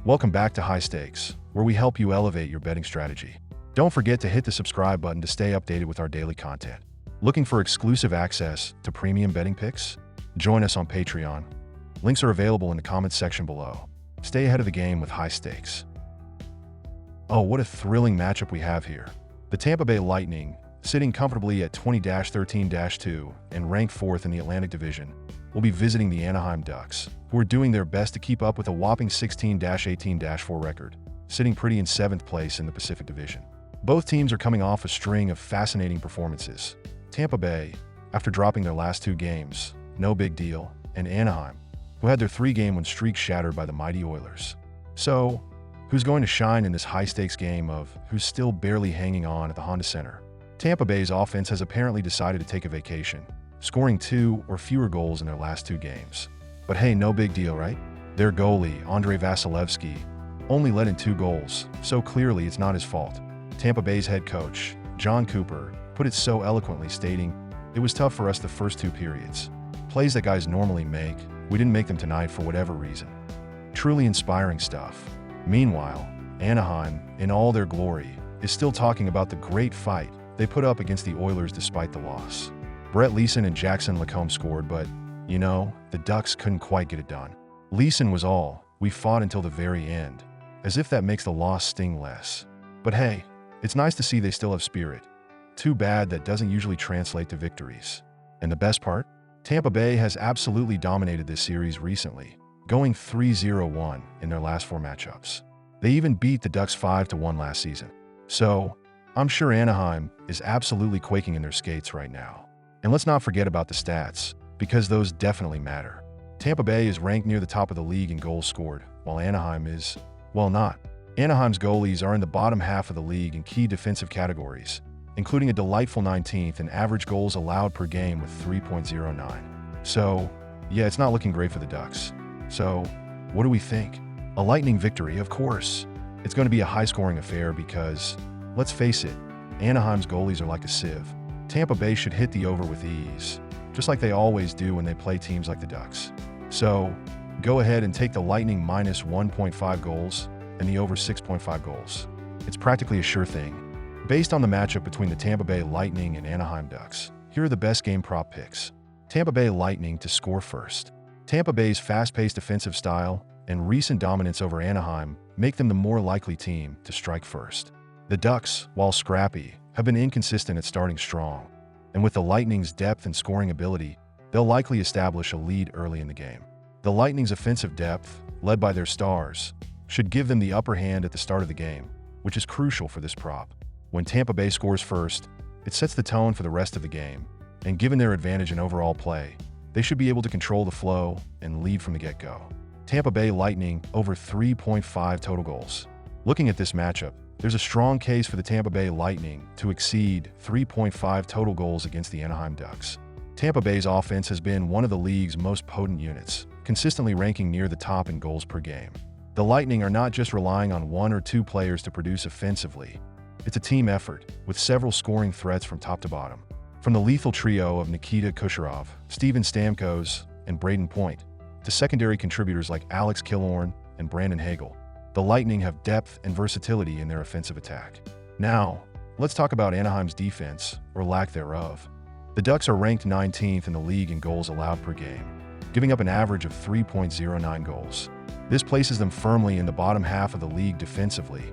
Welcome back to High Stakes, where we help you elevate your betting strategy. Don't forget to hit the subscribe button to stay updated with our daily content. Looking for exclusive access to premium betting picks? Join us on Patreon. Links are available in the comments section below. Stay ahead of the game with High Stakes. Oh, what a thrilling matchup we have here. The Tampa Bay Lightning, sitting comfortably at 20-13-2 and ranked 4th in the Atlantic Division, will be visiting the Anaheim Ducks, who are doing their best to keep up with a whopping 16-18-4 record, sitting pretty in 7th place in the Pacific Division. Both teams are coming off a string of fascinating performances. Tampa Bay, after dropping their last 2 games, no big deal, and Anaheim, who had their 3-game win streak shattered by the mighty Oilers. So, who's going to shine in this high-stakes game of who's still barely hanging on at the Honda Center? Tampa Bay's offense has apparently decided to take a vacation, scoring 2 or fewer goals in their last 2 games. But hey, no big deal, right? Their goalie, Andrei Vasilevskiy, only let in 2 goals, so clearly it's not his fault. Tampa Bay's head coach, John Cooper, put it so eloquently, stating, "It was tough for us the first 2 periods. Plays that guys normally make, we didn't make them tonight for whatever reason." Truly inspiring stuff. Meanwhile, Anaheim, in all their glory, is still talking about the great fight they put up against the Oilers despite the loss. Brett Leason and Jackson Lacombe scored, but, the Ducks couldn't quite get it done. Leason was all, "We fought until the very end," as if that makes the loss sting less. But hey, it's nice to see they still have spirit. Too bad that doesn't usually translate to victories. And the best part? Tampa Bay has absolutely dominated this series recently, going 3-0-1 in their last 4 matchups. They even beat the Ducks 5-1 last season. So, I'm sure Anaheim is absolutely quaking in their skates right now. And let's not forget about the stats, because those definitely matter. Tampa Bay is ranked near the top of the league in goals scored, while Anaheim is, well, not. Anaheim's goalies are in the bottom half of the league in key defensive categories, including a delightful 19th in average goals allowed per game with 3.09. So, yeah, it's not looking great for the Ducks. So, what do we think? A Lightning victory, of course. It's going to be a high-scoring affair because, let's face it, Anaheim's goalies are like a sieve. Tampa Bay should hit the over with ease, just like they always do when they play teams like the Ducks. So, go ahead and take the Lightning minus 1.5 goals and the over 6.5 goals. It's practically a sure thing. Based on the matchup between the Tampa Bay Lightning and Anaheim Ducks, here are the best game prop picks. Tampa Bay Lightning to score first. Tampa Bay's fast-paced defensive style and recent dominance over Anaheim make them the more likely team to strike first. The Ducks, while scrappy, have been inconsistent at starting strong, and with the Lightning's depth and scoring ability, they'll likely establish a lead early in the game. The Lightning's offensive depth, led by their stars, should give them the upper hand at the start of the game, which is crucial for this prop. When Tampa Bay scores first, it sets the tone for the rest of the game, and given their advantage in overall play, they should be able to control the flow and lead from the get-go. Tampa Bay Lightning over 3.5 total goals. Looking at this matchup, there's a strong case for the Tampa Bay Lightning to exceed 3.5 total goals against the Anaheim Ducks. Tampa Bay's offense has been one of the league's most potent units, consistently ranking near the top in goals per game. The Lightning are not just relying on 1 or 2 players to produce offensively. It's a team effort, with several scoring threats from top to bottom. From the lethal trio of Nikita Kucherov, Steven Stamkos, and Braden Point, to secondary contributors like Alex Killorn and Brandon Hagel, the Lightning have depth and versatility in their offensive attack. Now, let's talk about Anaheim's defense, or lack thereof. The Ducks are ranked 19th in the league in goals allowed per game, giving up an average of 3.09 goals. This places them firmly in the bottom half of the league defensively,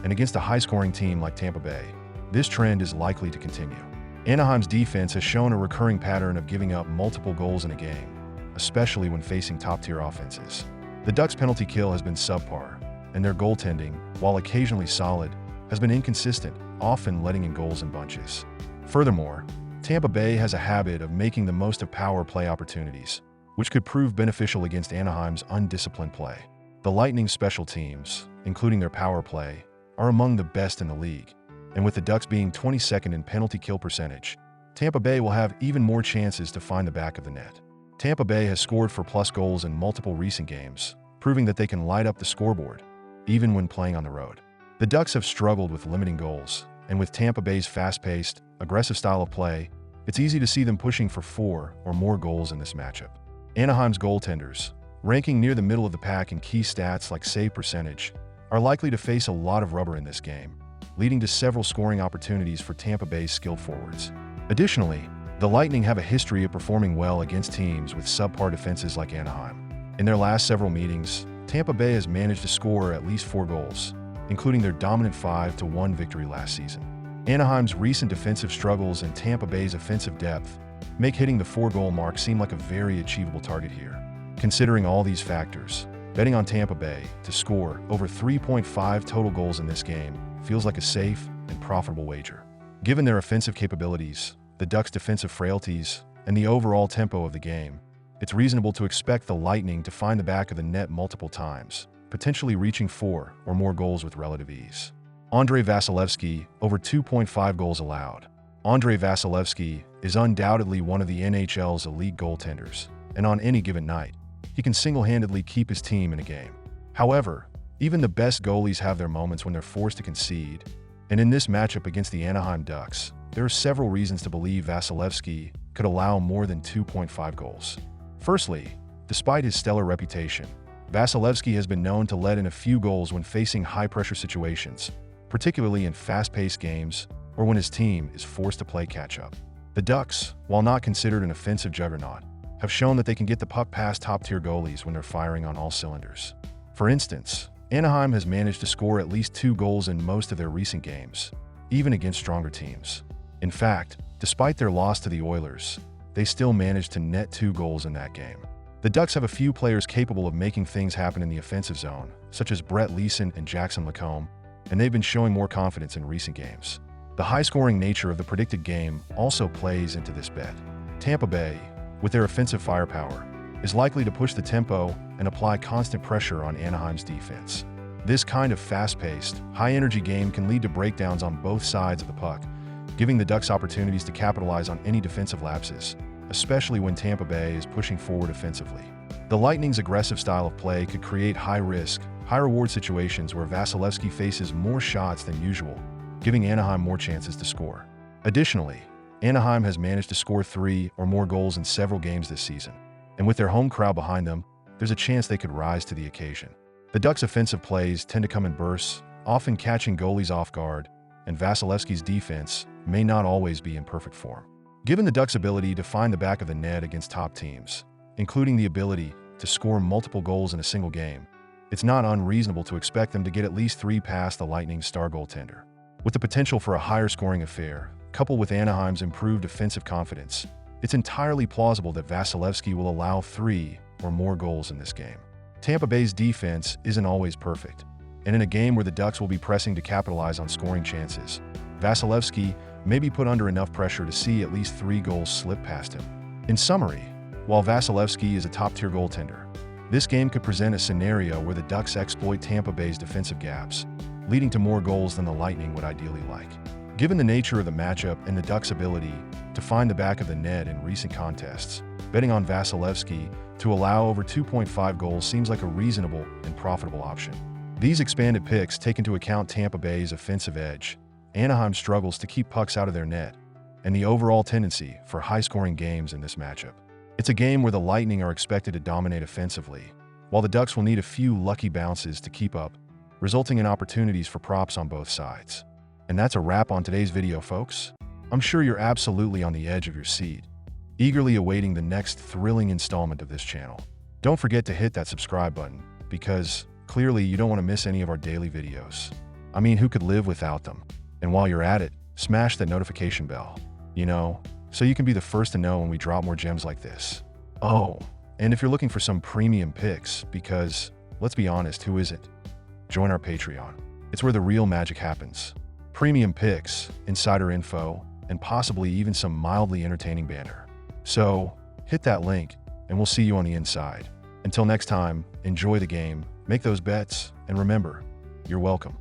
and against a high-scoring team like Tampa Bay, this trend is likely to continue. Anaheim's defense has shown a recurring pattern of giving up multiple goals in a game, especially when facing top-tier offenses. The Ducks' penalty kill has been subpar, and their goaltending, while occasionally solid, has been inconsistent, often letting in goals in bunches. Furthermore, Tampa Bay has a habit of making the most of power play opportunities, which could prove beneficial against Anaheim's undisciplined play. The Lightning's special teams, including their power play, are among the best in the league, and with the Ducks being 22nd in penalty kill percentage, Tampa Bay will have even more chances to find the back of the net. Tampa Bay has scored for plus goals in multiple recent games, proving that they can light up the scoreboard, even when playing on the road. The Ducks have struggled with limiting goals, and with Tampa Bay's fast-paced, aggressive style of play, it's easy to see them pushing for 4 or more goals in this matchup. Anaheim's goaltenders, ranking near the middle of the pack in key stats like save percentage, are likely to face a lot of rubber in this game, leading to several scoring opportunities for Tampa Bay's skilled forwards. Additionally, the Lightning have a history of performing well against teams with subpar defenses like Anaheim. In their last several meetings, Tampa Bay has managed to score at least 4 goals, including their dominant 5-1 victory last season. Anaheim's recent defensive struggles and Tampa Bay's offensive depth make hitting the 4-goal mark seem like a very achievable target here. Considering all these factors, betting on Tampa Bay to score over 3.5 total goals in this game feels like a safe and profitable wager. Given their offensive capabilities, the Ducks' defensive frailties, and the overall tempo of the game, it's reasonable to expect the Lightning to find the back of the net multiple times, potentially reaching 4 or more goals with relative ease. Andrei Vasilevskiy, over 2.5 goals allowed. Andrei Vasilevskiy is undoubtedly one of the NHL's elite goaltenders, and on any given night, he can single-handedly keep his team in a game. However, even the best goalies have their moments when they're forced to concede, and in this matchup against the Anaheim Ducks, there are several reasons to believe Vasilevskiy could allow more than 2.5 goals. Firstly, despite his stellar reputation, Vasilevskiy has been known to let in a few goals when facing high-pressure situations, particularly in fast-paced games or when his team is forced to play catch-up. The Ducks, while not considered an offensive juggernaut, have shown that they can get the puck past top-tier goalies when they're firing on all cylinders. For instance, Anaheim has managed to score at least 2 goals in most of their recent games, even against stronger teams. In fact, despite their loss to the Oilers, they still managed to net 2 goals in that game. The Ducks have a few players capable of making things happen in the offensive zone, such as Brett Leason and Jackson Lacombe, and they've been showing more confidence in recent games. The high-scoring nature of the predicted game also plays into this bet. Tampa Bay, with their offensive firepower, is likely to push the tempo and apply constant pressure on Anaheim's defense. This kind of fast-paced, high-energy game can lead to breakdowns on both sides of the puck, giving the Ducks opportunities to capitalize on any defensive lapses, especially when Tampa Bay is pushing forward offensively. The Lightning's aggressive style of play could create high-risk, high-reward situations where Vasilevskiy faces more shots than usual, giving Anaheim more chances to score. Additionally, Anaheim has managed to score 3 or more goals in several games this season, and with their home crowd behind them, there's a chance they could rise to the occasion. The Ducks' offensive plays tend to come in bursts, often catching goalies off guard, and Vasilevskiy's defense may not always be in perfect form. Given the Ducks' ability to find the back of the net against top teams, including the ability to score multiple goals in a single game, it's not unreasonable to expect them to get at least 3 past the Lightning's star goaltender. With the potential for a higher scoring affair, coupled with Anaheim's improved offensive confidence, it's entirely plausible that Vasilevskiy will allow 3 or more goals in this game. Tampa Bay's defense isn't always perfect, and in a game where the Ducks will be pressing to capitalize on scoring chances, Vasilevskiy may be put under enough pressure to see at least 3 goals slip past him. In summary, while Vasilevskiy is a top-tier goaltender, this game could present a scenario where the Ducks exploit Tampa Bay's defensive gaps, leading to more goals than the Lightning would ideally like. Given the nature of the matchup and the Ducks' ability to find the back of the net in recent contests, betting on Vasilevskiy to allow over 2.5 goals seems like a reasonable and profitable option. These expanded picks take into account Tampa Bay's offensive edge, Anaheim's struggles to keep pucks out of their net, and the overall tendency for high-scoring games in this matchup. It's a game where the Lightning are expected to dominate offensively, while the Ducks will need a few lucky bounces to keep up, resulting in opportunities for props on both sides. And that's a wrap on today's video, folks. I'm sure you're absolutely on the edge of your seat, eagerly awaiting the next thrilling installment of this channel. Don't forget to hit that subscribe button, because clearly you don't want to miss any of our daily videos. I mean, who could live without them? And while you're at it, smash that notification bell, so you can be the first to know when we drop more gems like this. Oh, and if you're looking for some premium picks, because, let's be honest, who isn't? Join our Patreon. It's where the real magic happens. Premium picks, insider info, and possibly even some mildly entertaining banter. So, hit that link, and we'll see you on the inside. Until next time, enjoy the game, make those bets, and remember, you're welcome.